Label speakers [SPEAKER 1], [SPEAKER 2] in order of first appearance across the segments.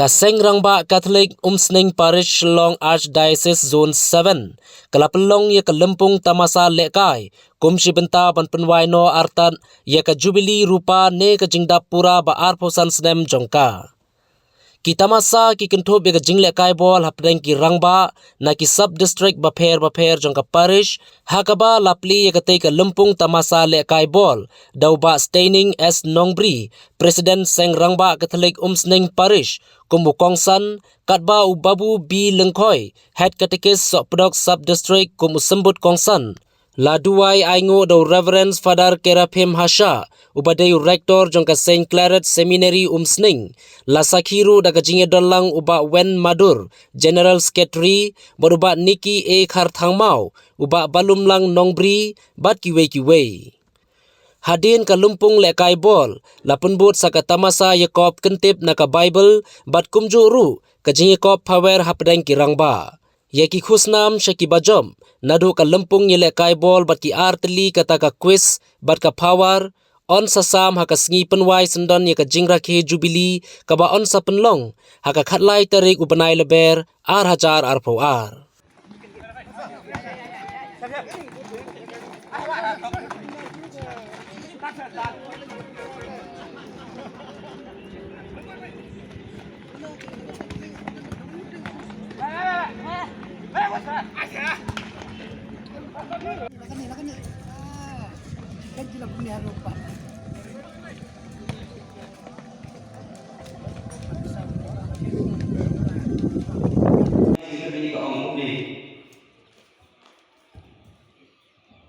[SPEAKER 1] Seng Rangbah Katholik Seng Parish Long Archdiocese Zone 7 kalapelong ya kelempung Tamasa lekai kumsi benta ban Pynwai no artan ya ka Jubili rupa ne ka jingdap pura ba arposan snem jongka. Ki Tamasa ki kentup ya ka jing lekai bol hapdeng ki Rangbah na ki sub district baper jongka parish hakaba lapli ya ka tei ka lempung Tamasa lekai bol dauba staining as nongbri Presiden Seng Rangbah Katholik Seng Parish kumbu kongsan katba ubabu bi lengkoi head catechist sok pedok sub district kumu sembut kongsan la duai aingo do Reverend Father Kerapim Hasha ubadai rector jongka Saint Claret Seminary Seng la sakhiru daga jinge dolang uba wen madur General Secretary beruba Niki A Khar Thangmau uba balumlang nongbri bat kiwei Hadin ka lumpung lekai bol la penbut saka Tamasa Yakob kentip naka Bible bat kumju ru ka jinge kop power hapdeng ki Rangbah yaki khusnam shaki bajom nadu ka lumpung ye lekai bol bat ki artli kata ka quiz bat ka power on sasam haka sngi Pynwai sendon ye ka jingra ke Jubili ka ba on sa penlong haka khatlai tarik ubanai leber ar hajar arpo ar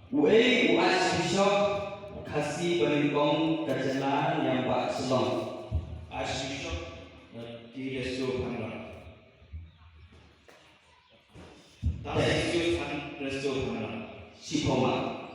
[SPEAKER 2] Uai Archbishop kasih berikong kerjaan yang Pak Selong Archbishop di Resto Panggang Resto Panggang Sipoma